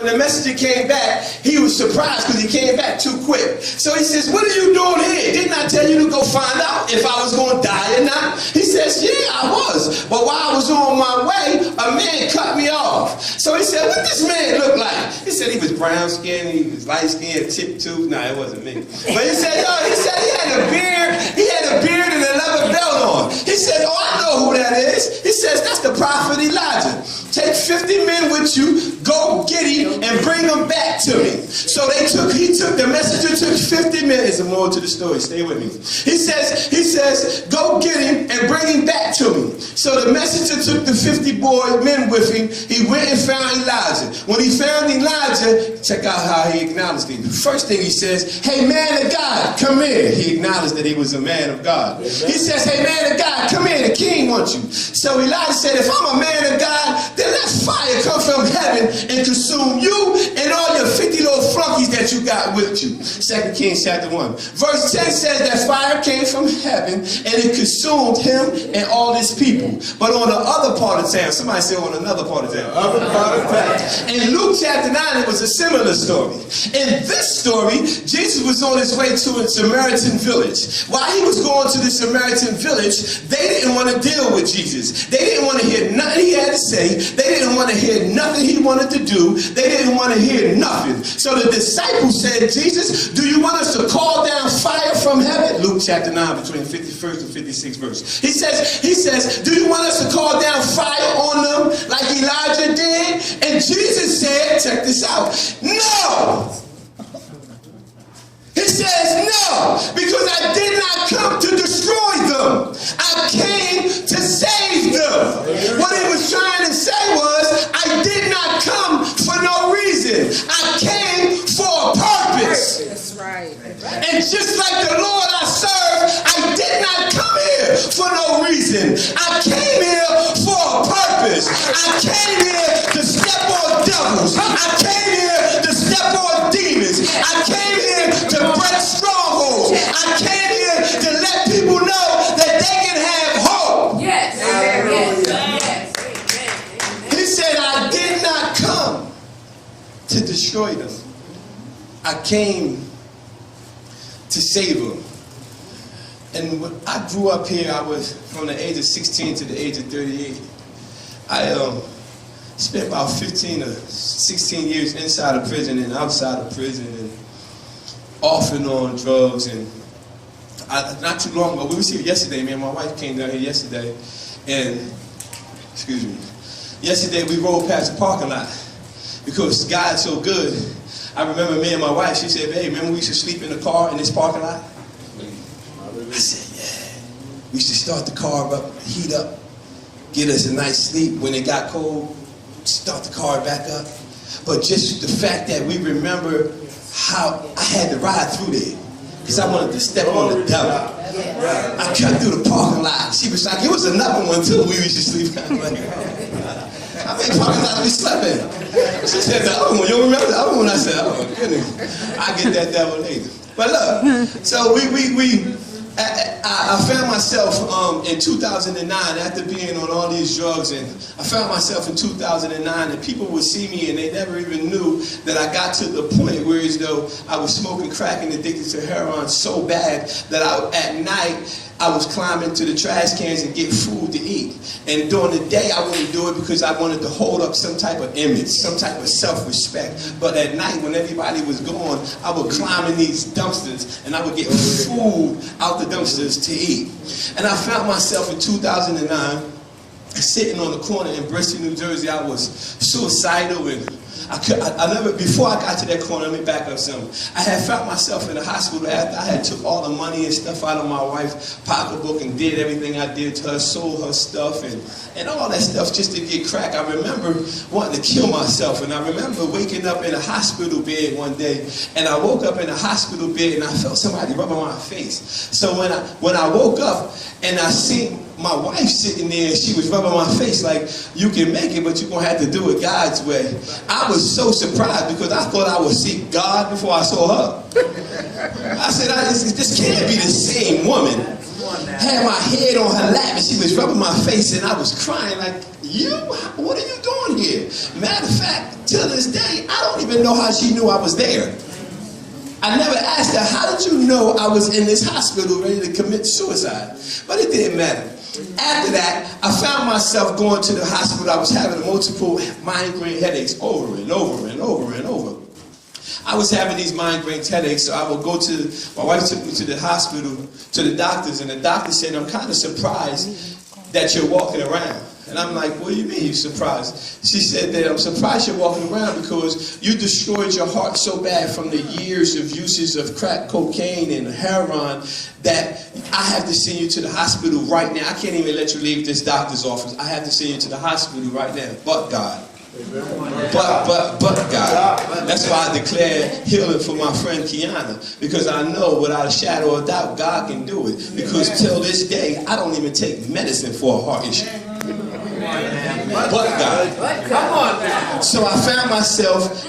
When the messenger came back, he was surprised because he came back too quick. So he says, what are you doing here? Didn't I tell you to go find out if I was going to die or not? He says, yeah, I was. But while I was on my way, a man cut me off. So he said, what this man look like? He said he was brown skinned, he was light skinned, tip tooth. Nah, it wasn't me. But he said, he had a beard. He had a beard and a leather belt on. He said, oh, I know who that is. He says, that's the prophet Elijah. Take 50 men with you, go get him, and bring him back to me. So the messenger took 50 men. There's more to the story, stay with me. He says, go get him and bring him back to me. So the messenger took the 50 men with him. He went and found Elijah. When he found Elijah, check out how he acknowledged him. First thing he says, hey man of God, come here. He acknowledged that he was a man of God. He says, hey man of God, come here, the king wants you. So Elijah said, if I'm a man of God, then let fire come from heaven and consume you and all your 50 little flunkies that you got with you. 2 Kings chapter 1. Verse 10 says that fire came from heaven and it consumed him and all his people. But on the other part of town, somebody say on another part of town. In Luke chapter 9, it was a similar story. In this story, Jesus was on his way to a Samaritan village. While he was going to the Samaritan village, they didn't want to deal with Jesus. They didn't want to hear nothing he had to say. They didn't want to hear nothing he wanted to do. They didn't want to hear nothing. So the disciples said, Jesus, do you want us to call down fire from heaven? Luke chapter 9, between 51st and 56th verse. He says, do you want us to call down fire on them like Elijah did? And Jesus said, check this out, no. He says, no, because I did not come to destroy them. I came to save them. What he was trying to say was, I did not come for no reason. I came for a purpose. That's right. And just like the Lord I serve, I did not come here for no reason. I came here for a purpose. I came here to step on devils. I came here to step on demons. I came here to break strongholds. I came here to let people know that they can have hope. Yes. Yes. He said, I did not come to destroy them. I came to save them. And when I grew up here, I was from the age of 16 to the age of 38. I spent about 15 or 16 years inside of prison and outside of prison and off and on drugs. And not too long ago, we was here yesterday, man. My wife came down here yesterday. And, excuse me, yesterday we rolled past the parking lot because God's so good. I remember me and my wife, she said, hey, remember we used to sleep in the car in this parking lot? I said, yeah. We used to start the car up, heat up, get us a nice sleep. When it got cold, start the car back up. But just the fact that we remember how I had to ride through there because I wanted to step on the devil. I cut through the parking lot. She was like, it was another one too we used to sleep in. How many parking lots we slept in? She said the other one. You remember the other one? I said, oh my goodness. I'll get that devil later. But look, so I found myself in 2009 after being on all these drugs, and I found myself in 2009 and people would see me and they never even knew that I got to the point where as though I was smoking crack and addicted to heroin so bad that at night I was climbing to the trash cans and get food to eat. And during the day I wouldn't do it because I wanted to hold up some type of image, some type of self-respect. But at night when everybody was gone, I would climb in these dumpsters and I would get food out the dumpsters to eat. And I found myself in 2009 sitting on the corner in Bristol, New Jersey. I was suicidal and before I got to that corner, let me back up something. I had found myself in the hospital after I had took all the money and stuff out of my wife's pocketbook and did everything I did to her, sold her stuff and all that stuff just to get crack. I remember wanting to kill myself, and I remember waking up in a hospital bed one day, and I woke up in a hospital bed and I felt somebody rubbing my face. So when I woke up and I seen my wife sitting there and she was rubbing my face like, you can make it, but you're going to have to do it God's way. I was so surprised because I thought I would see God before I saw her. I said, this can't be the same woman. Had my head on her lap and she was rubbing my face and I was crying like, you? What are you doing here? Matter of fact, till this day, I don't even know how she knew I was there. I never asked her, how did you know I was in this hospital ready to commit suicide? But it didn't matter. After that, I found myself going to the hospital. I was having multiple migraine headaches over and over and over and over. I was having these migraine headaches, so I would go to, my wife took me to the hospital, to the doctors, and the doctor said, I'm kind of surprised that you're walking around. And I'm like, what do you mean you're surprised? She said that I'm surprised you're walking around because you destroyed your heart so bad from the years of uses of crack cocaine and heroin that I have to send you to the hospital right now. I can't even let you leave this doctor's office. I have to send you to the hospital right now. But God. But God. That's why I declare healing for my friend Kiana, because I know without a shadow of doubt God can do it. Because till this day I don't even take medicine for a heart issue. But God. Come on now. So I found myself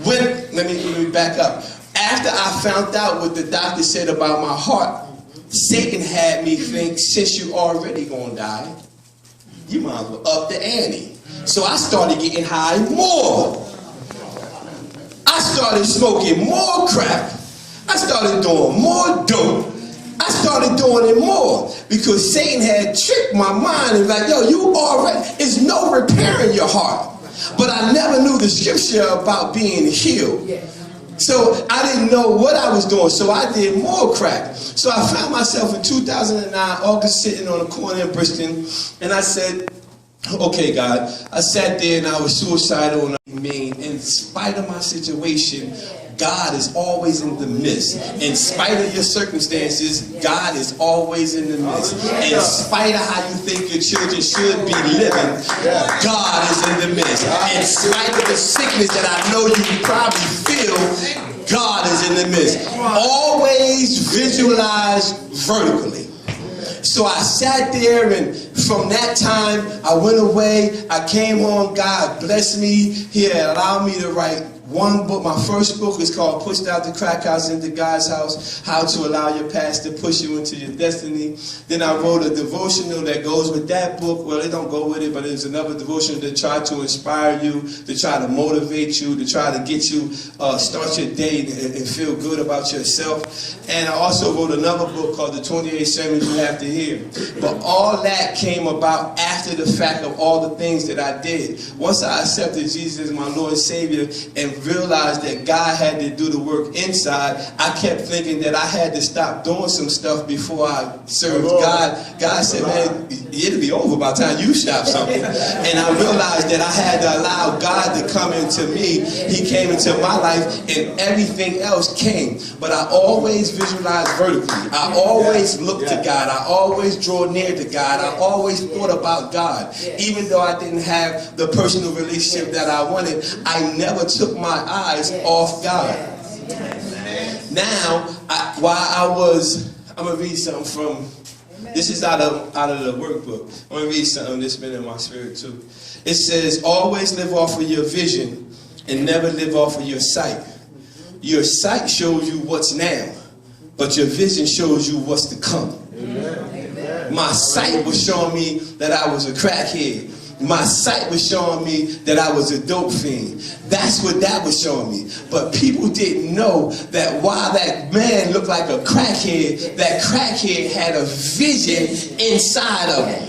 let me back up. After I found out what the doctor said about my heart, Satan had me think, since you already gonna die, you might as well up the ante. So I started getting high more. I started smoking more crack. I started doing more dope. I started doing it more because Satan had tricked my mind and like, yo, you already, there's no repairing your heart. But I never knew the scripture about being healed. So I didn't know what I was doing, so I did more crack. So I found myself in 2009, August, sitting on a corner in Bristol, and I said, okay, God, I sat there and I was suicidal, and I mean, in spite of my situation, God is always in the midst. In spite of your circumstances, God is always in the midst. In spite of how you think your children should be living, God is in the midst. In spite of the sickness that I know you probably feel, God is in the midst. Always visualize vertically. So I sat there, and from that time, I went away. I came home. God blessed me. He had allowed me to write one book. My first book is called Pushed Out the Crack House into God's House, How to Allow Your Past to Push You into Your Destiny. Then I wrote a devotional that goes with that book. Well, it don't go with it, but it's another devotional that try to inspire you, to try to motivate you, to try to get you, start your day and feel good about yourself. And I also wrote another book called The 28 Sermons You Have to Hear. But all that came about after the fact of all the things that I did. Once I accepted Jesus as my Lord and Savior and realized that God had to do the work inside, I kept thinking that I had to stop doing some stuff before I served God. God said, man, it'll be over by the time you stop something. And I realized that I had to allow God to come into me. He came into my life and everything else came. But I always visualized vertically. I always looked to God. I always draw near to God. I always thought about God. Even though I didn't have the personal relationship that I wanted, I never took my eyes off God. Now, I'm going to read something from, this is out of the workbook. I'm going to read something that's been in my spirit too. It says, always live off of your vision and never live off of your sight. Your sight shows you what's now, but your vision shows you what's to come. Amen. My sight was showing me that I was a crackhead. My sight was showing me that I was a dope fiend. That's what that was showing me. But people didn't know that while that man looked like a crackhead, that crackhead had a vision inside of him.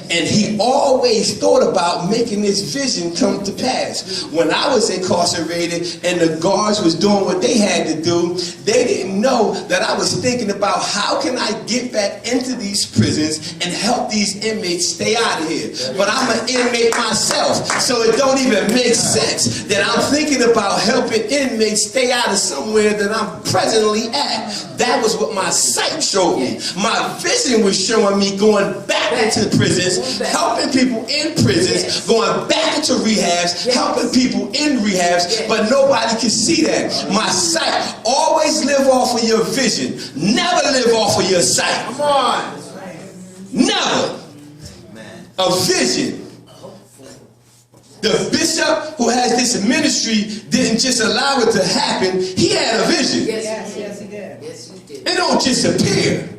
And he always thought about making this vision come to pass. When I was incarcerated and the guards was doing what they had to do, they didn't know that I was thinking about how can I get back into these prisons and help these inmates stay out of here. But I'm an inmate myself, so it don't even make sense that I'm thinking about helping inmates stay out of somewhere that I'm presently at. That was what my sight showed me. My vision was showing me going back into the prisons, helping people in prisons, going back into rehabs, helping people in rehabs, but nobody can see that. My sight, always live off of your vision. Never live off of your sight. Come on. Never. A vision. The bishop who has this ministry didn't just allow it to happen. He had a vision. Yes, he did. Yes, he did. It don't just appear.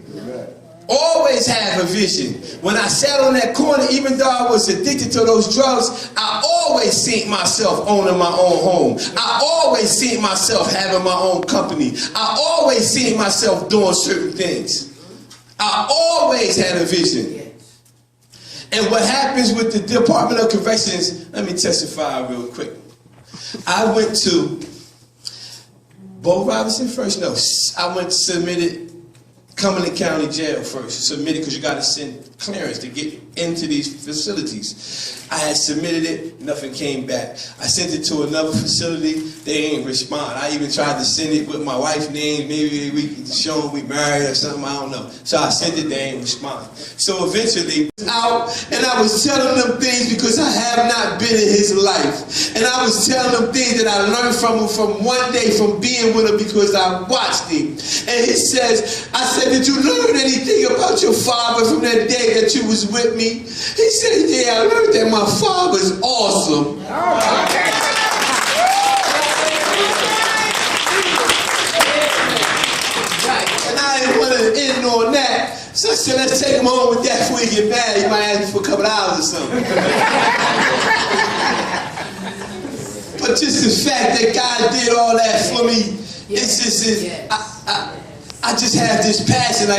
Always have a vision. When I sat on that corner, even though I was addicted to those drugs, I always seen myself owning my own home. I always seen myself having my own company. I always seen myself doing certain things. I always had a vision. And what happens with the Department of Corrections, let me testify real quick. I went to Bo Robinson first. No, I went submitted Cumberland County Jail first. Submitted because you got to send clearance to get into these facilities. I had submitted it, nothing came back. I sent it to another facility, they ain't respond. I even tried to send it with my wife's name, maybe we could show them we married or something, I don't know. So I sent it, they ain't respond. So eventually, out, and I was telling them things because I have not been in his life. And I was telling them things that I learned from him from one day from being with him because I watched him. And he says, I said, did you learn anything about your father from that day that you was with me? He said, yeah, I learned that my father's awesome. And I didn't want to end on that. So I said, let's take him home with that before he get mad. He might ask me for a couple hours or something. But just the fact that God did all that for me, it's just, I just have this passion.